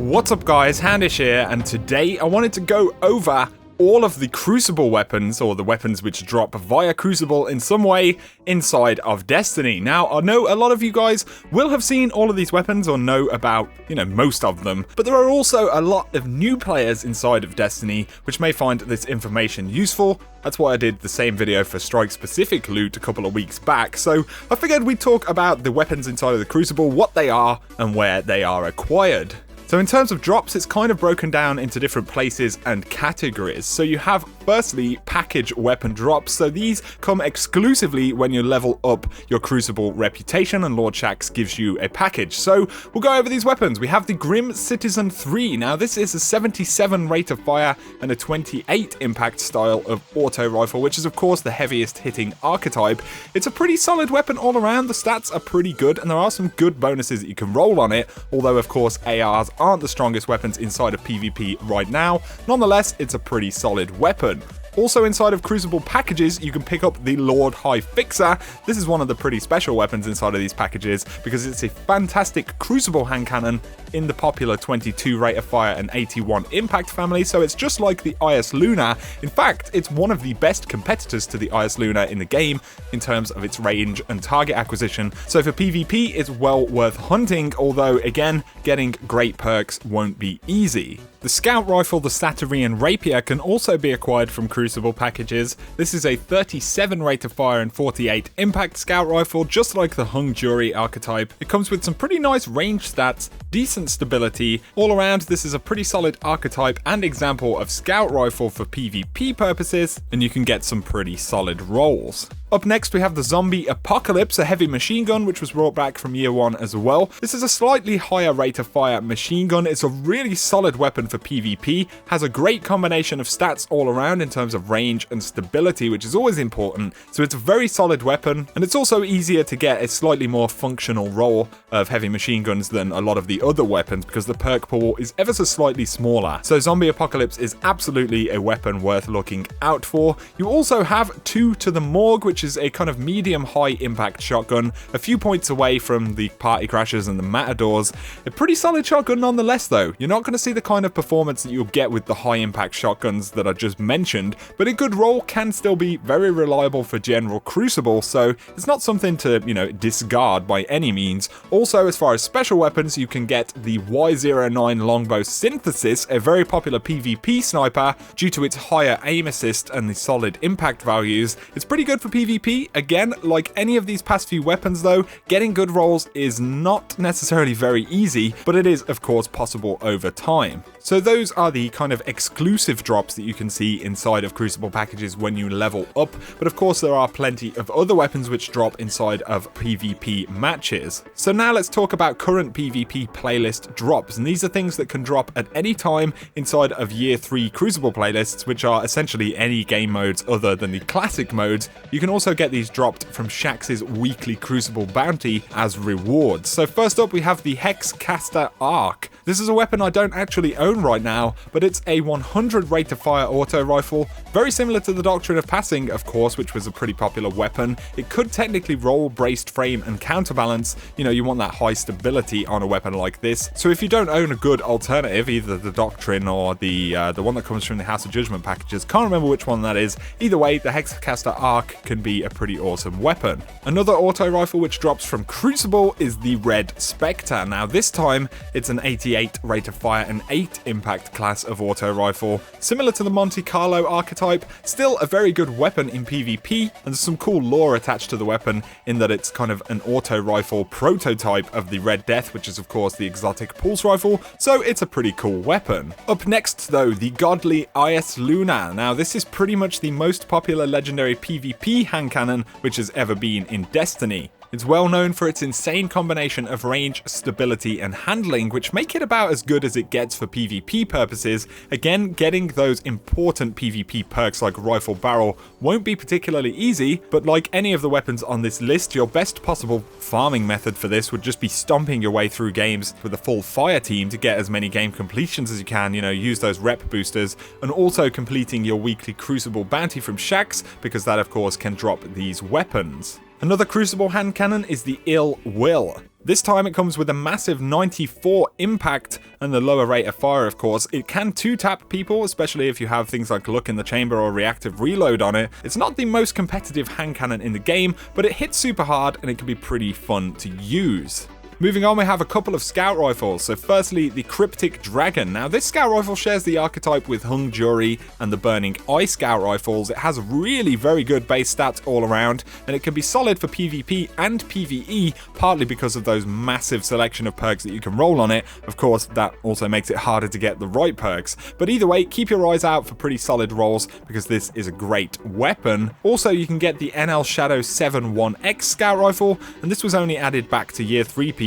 What's up guys, HOUNDISHx here, and today I wanted to go over all of the Crucible weapons, or the weapons which drop via Crucible in some way inside of Destiny. Now, I know a lot of you guys will have seen all of these weapons or know about, most of them, but there are also a lot of new players inside of Destiny which may find this information useful. That's why I did the same video for strike-specific loot a couple of weeks back, so I figured we'd talk about the weapons inside of the Crucible, what they are, and where they are acquired. So in terms of drops, it's kind of broken down into different places and categories. So you have, firstly, package weapon drops. So these come exclusively when you level up your Crucible reputation, and LONGBOW gives you a package. So we'll go over these weapons. We have the Grim Citizen 3. Now this is a 77 rate of fire and a 28 impact style of auto rifle, which is of course the heaviest hitting archetype. It's a pretty solid weapon all around. The stats are pretty good, and there are some good bonuses that you can roll on it, although of course ARs aren't the strongest weapons inside of PvP right now. Nonetheless, it's a pretty solid weapon. Also inside of Crucible packages, you can pick up the Lord High Fixer. This is one of the pretty special weapons inside of these packages because it's a fantastic Crucible hand cannon in the popular 22 rate of fire and 81 impact family, so it's just like the IS Luna. In fact, it's one of the best competitors to the IS Luna in the game in terms of its range and target acquisition, so for PvP it's well worth hunting, although again, getting great perks won't be easy. The Scout Rifle, the Satyrian Rapier, can also be acquired from Crucible packages. This is a 37 rate of fire and 48 impact Scout Rifle, just like the Hung Jury archetype. It comes with some pretty nice range stats, decent stability. All around, this is a pretty solid archetype and example of Scout Rifle for PvP purposes, and you can get some pretty solid rolls. Up next we have the Zombie Apocalypse, a heavy machine gun which was brought back from year 1 as well. This is a slightly higher rate of fire machine gun. It's a really solid weapon for PvP, has a great combination of stats all around in terms of range and stability, which is always important, so it's a very solid weapon, and it's also easier to get a slightly more functional roll of heavy machine guns than a lot of the other weapons because the perk pool is ever so slightly smaller. So Zombie Apocalypse is absolutely a weapon worth looking out for. You also have 2 to the Morgue, which is a kind of medium-high impact shotgun, a few points away from the Party Crashers and the Matadors. A pretty solid shotgun nonetheless though. You're not going to see the kind of performance that you'll get with the high impact shotguns that I just mentioned, but a good roll can still be very reliable for general Crucible, so it's not something to, discard by any means. Also, as far as special weapons, you can get the Y09 Longbow Synthesis, a very popular PvP sniper due to its higher aim assist and the solid impact values. It's pretty good for PvP. Again, like any of these past few weapons though, getting good rolls is not necessarily very easy, but it is of course possible over time. So those are the kind of exclusive drops that you can see inside of Crucible packages when you level up, but of course there are plenty of other weapons which drop inside of PvP matches. So now let's talk about current PvP playlist drops, and these are things that can drop at any time inside of year 3 Crucible playlists, which are essentially any game modes other than the classic modes. You can also get these dropped from Shax's weekly Crucible bounty as rewards. So first up we have the Hexcaster Arc. This is a weapon I don't actually own right now, but it's a 100 rate of fire auto rifle, very similar to the Doctrine of Passing, of course, which was a pretty popular weapon. It could technically roll braced frame and counterbalance. You want that high stability on a weapon like this. So if you don't own a good alternative, either the Doctrine or the one that comes from the House of Judgment packages, can't remember which one that is. Either way, the Hexcaster Arc can be a pretty awesome weapon. Another auto rifle which drops from Crucible is the Red Spectre. Now this time it's an 88 rate of fire and 8 impact class of auto rifle. Similar to the Monte Carlo archetype, still a very good weapon in PvP, and there's some cool lore attached to the weapon in that it's kind of an auto rifle prototype of the Red Death, which is of course the exotic pulse rifle, so it's a pretty cool weapon. Up next though, the godly IS Luna. Now this is pretty much the most popular legendary PvP hand cannon which has ever been in Destiny. It's well known for its insane combination of range, stability, and handling, which make it about as good as it gets for PvP purposes. Again, getting those important PvP perks like Rifle Barrel won't be particularly easy, but like any of the weapons on this list, your best possible farming method for this would just be stomping your way through games with a full fire team to get as many game completions as you can, use those rep boosters, and also completing your weekly Crucible bounty from Shax, because that of course can drop these weapons. Another Crucible hand cannon is the Ill Will. This time it comes with a massive 94 impact and the lower rate of fire, of course. It can 2-tap people, especially if you have things like Luck in the Chamber or Reactive Reload on it. It's not the most competitive hand cannon in the game, but it hits super hard and it can be pretty fun to use. Moving on, we have a couple of scout rifles. So firstly, the CRYPTIC Dragon. Now this scout rifle shares the archetype with Hung Jury and the Burning Eye scout rifles. It has really very good base stats all around, and it can be solid for PvP and PvE, partly because of those massive selection of perks that you can roll on it. Of course, that also makes it harder to get the right perks. But either way, keep your eyes out for pretty solid rolls, because this is a great weapon. Also, you can get the NL Shadow 7-1X scout rifle, and this was only added back to year 3 PvP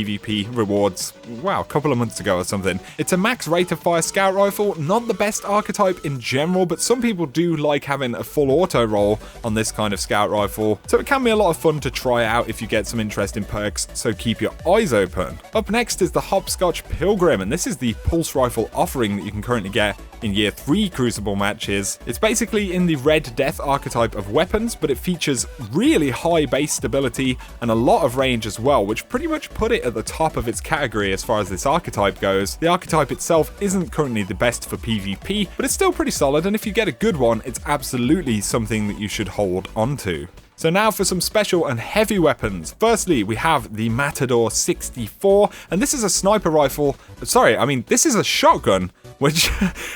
rewards, wow, a couple of months ago or something. It's a max rate of fire scout rifle, not the best archetype in general, but some people do like having a full auto roll on this kind of scout rifle, so it can be a lot of fun to try out if you get some interesting perks, so keep your eyes open. Up next is the HOPSCOTCH Pilgrim, and this is the pulse rifle offering that you can currently get in year 3 Crucible matches. It's basically in the Red Death archetype of weapons, but it features really high base stability and a lot of range as well, which pretty much put it at the top of its category as far as this archetype goes. The archetype itself isn't currently the best for PvP, but it's still pretty solid, and if you get a good one, it's absolutely something that you should hold onto. So now for some special and heavy weapons. Firstly, we have the Matador 64, and this is a sniper rifle. Sorry, I mean, this is a shotgun, which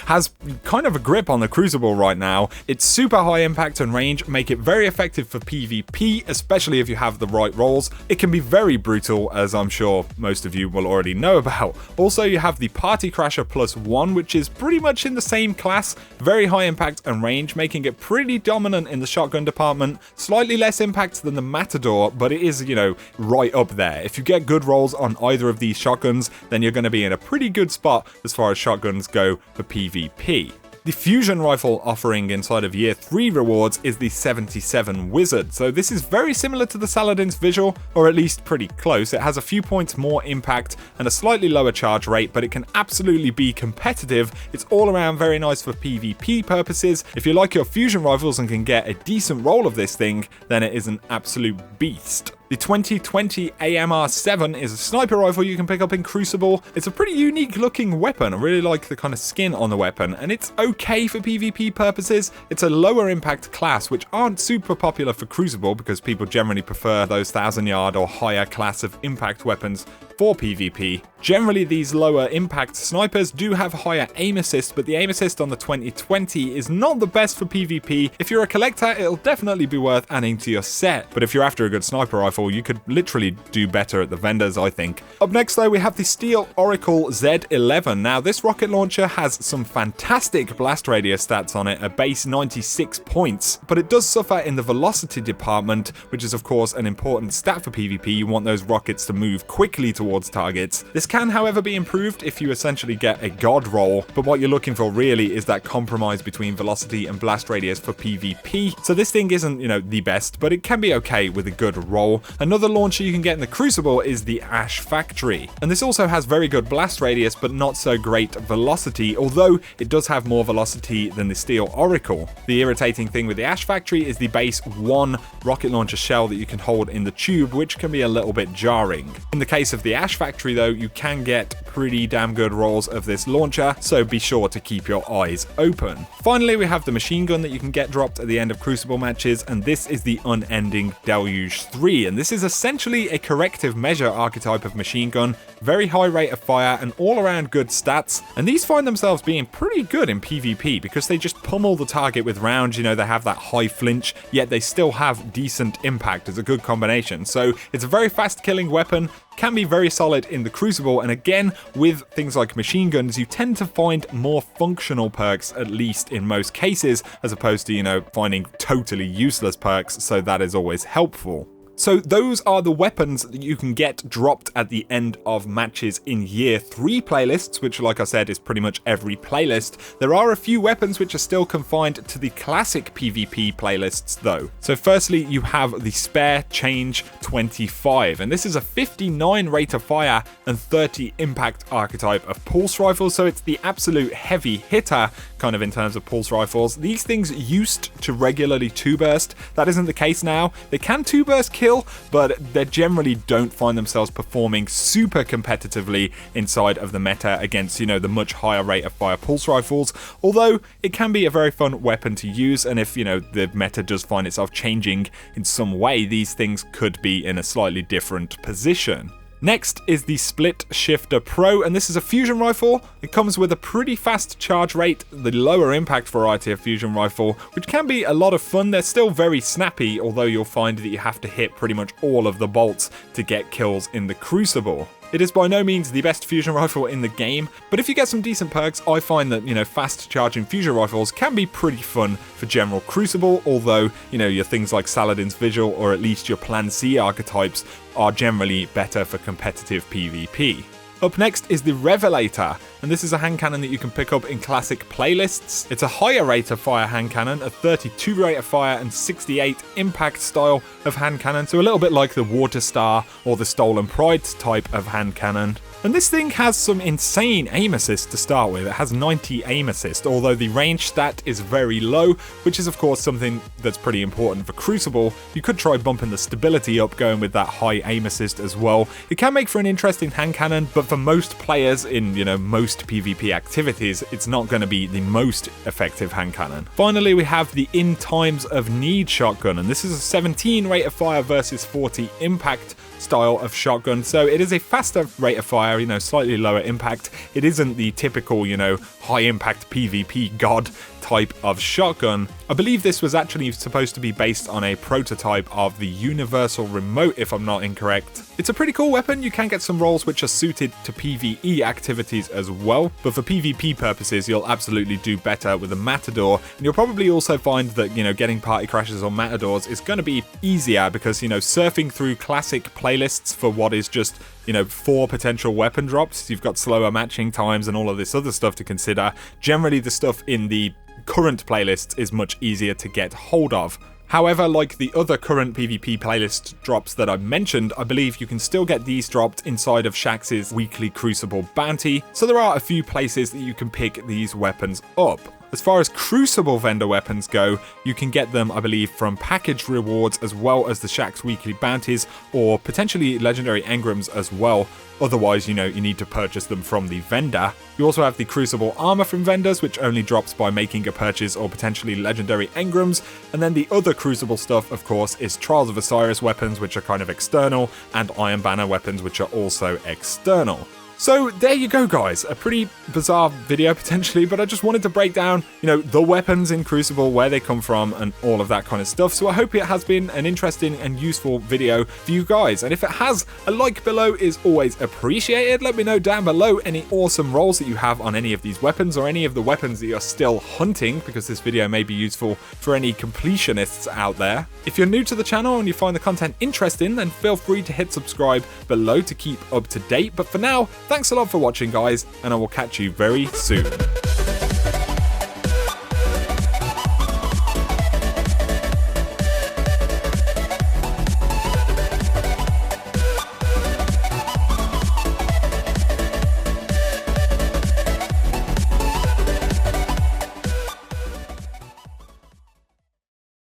has kind of a grip on the Crucible right now. It's super high impact and range, make it very effective for PvP, especially if you have the right rolls. It can be very brutal, as I'm sure most of you will already know about. Also, you have the Party Crasher +1, which is pretty much in the same class, very high impact and range, making it pretty dominant in the shotgun department. Slightly less impact than the Matador, but it is, you know, right up there. If you get good rolls on either of these shotguns, then you're going to be in a pretty good spot as far as shotguns go for PvP. The fusion rifle offering inside of year 3 rewards is the 77 Wizard. So this is very similar to the Saladin's visual, or at least pretty close. It has a few points more impact and a slightly lower charge rate, but it can absolutely be competitive. It's all around very nice for PvP purposes. If you like your fusion rifles and can get a decent roll of this thing, then it is an absolute beast. The 2020 AMR-7 is a sniper rifle you can pick up in Crucible. It's a pretty unique looking weapon. I really like the kind of skin on the weapon, and it's okay for PvP purposes. It's a lower impact class, which aren't super popular for Crucible because people generally prefer those 1000-yard or higher class of impact weapons for PvP. Generally, these lower impact snipers do have higher aim assist, but the aim assist on the 2020 is not the best for PvP. If you're a collector, it'll definitely be worth adding to your set, but if you're after a good sniper rifle, you could literally do better at the vendors, I think. Up next though, we have the Steel Oracle Z11. Now this rocket launcher has some fantastic blast radius stats on it, a base 96 points, but it does suffer in the velocity department, which is of course an important stat for PvP. You want those rockets to move quickly towards targets. This can, however, be improved if you essentially get a god roll, but what you're looking for really is that compromise between velocity and blast radius for PvP. So this thing isn't, you know, the best, but it can be okay with a good roll. Another launcher you can get in the Crucible is the Ash Factory, and this also has very good blast radius but not so great velocity, although it does have more velocity than the Steel Oracle. The irritating thing with the Ash Factory is the base 1 rocket launcher shell that you can hold in the tube, which can be a little bit jarring. In the case of the Ash Factory though, you can get pretty damn good rolls of this launcher, so be sure to keep your eyes open. Finally, we have the machine gun that you can get dropped at the end of Crucible matches, and this is the Unending Deluge 3, and this is essentially a corrective measure archetype of machine gun, very high rate of fire and all around good stats, and these find themselves being pretty good in PvP because they just pummel the target with rounds. You know, they have that high flinch, yet they still have decent impact. It's a good combination, so it's a very fast killing weapon, can be very solid in the Crucible, and again, with things like machine guns, you tend to find more functional perks, at least in most cases, as opposed to, you know, finding totally useless perks, so that is always helpful. So those are the weapons that you can get dropped at the end of matches in year 3 playlists, which like I said is pretty much every playlist. There are a few weapons which are still confined to the classic PvP playlists though. So firstly, you have the Spare Change 25, and this is a 59 rate of fire and 30 impact archetype of pulse rifles, so it's the absolute heavy hitter kind of in terms of pulse rifles. These things used to regularly 2-burst. That isn't the case now. They can 2-burst kills, still, but they generally don't find themselves performing super competitively inside of the meta against, you know, the much higher rate of fire pulse rifles, although it can be a very fun weapon to use, and if, you know, the meta does find itself changing in some way, these things could be in a slightly different position. Next is the Split Shifter Pro, and this is a fusion rifle. It comes with a pretty fast charge rate, the lower impact variety of fusion rifle, which can be a lot of fun. They're still very snappy, although you'll find that you have to hit pretty much all of the bolts to get kills in the Crucible. It is by no means the best fusion rifle in the game, but if you get some decent perks, I find that, you know, fast charging fusion rifles can be pretty fun for general Crucible, although, you know, your things like Saladin's Vigil or at least your Plan C archetypes are generally better for competitive PvP. Up next is the Revelator, and this is a hand cannon that you can pick up in classic playlists. It's a higher rate of fire hand cannon, a 32 rate of fire and 68 impact style of hand cannon, so a little bit like the Water Star or the Stolen Pride type of hand cannon. And this thing has some insane aim assist to start with. It has 90 aim assist, although the range stat is very low, which is of course something that's pretty important for Crucible. You could try bumping the stability up, going with that high aim assist as well. It can make for an interesting hand cannon, but for most players in, you know, most PvP activities, it's not going to be the most effective hand cannon. Finally, we have the In Times of Need shotgun, and this is a 17 rate of fire versus 40 impact style of shotgun, so it is a faster rate of fire, you know, slightly lower impact. It isn't the typical, you know, high impact PvP god type of shotgun. I believe this was actually supposed to be based on a prototype of the Universal Remote, if I'm not incorrect. It's a pretty cool weapon. You can get some roles which are suited to PvE activities as well, but for PvP purposes, you'll absolutely do better with a Matador, and you'll probably also find that, you know, getting party crashes on Matadors is going to be easier because, you know, surfing through classic playlists for what is just, you know, 4 potential weapon drops, you've got slower matching times and all of this other stuff to consider. Generally, the stuff in the current playlists is much easier to get hold of. However, like the other current PvP playlist drops that I mentioned, I believe you can still get these dropped inside of Shax's weekly Crucible bounty, so there are a few places that you can pick these weapons up. As far as Crucible vendor weapons go, you can get them, I believe, from package rewards as well as the Shaxx weekly bounties, or potentially legendary engrams as well. Otherwise, you know, you need to purchase them from the vendor. You also have the Crucible armor from vendors, which only drops by making a purchase or potentially legendary engrams. And then the other Crucible stuff, of course, is Trials of Osiris weapons, which are kind of external, and Iron Banner weapons, which are also external. So there you go, guys. A pretty bizarre video potentially, but I just wanted to break down, you know, the weapons in Crucible, where they come from and all of that kind of stuff. So I hope it has been an interesting and useful video for you guys. And if it has, a like below is always appreciated. Let me know down below any awesome rolls that you have on any of these weapons, or any of the weapons that you're still hunting, because this video may be useful for any completionists out there. If you're new to the channel and you find the content interesting, then feel free to hit subscribe below to keep up to date. But for now, thanks a lot for watching, guys, and I will catch you very soon.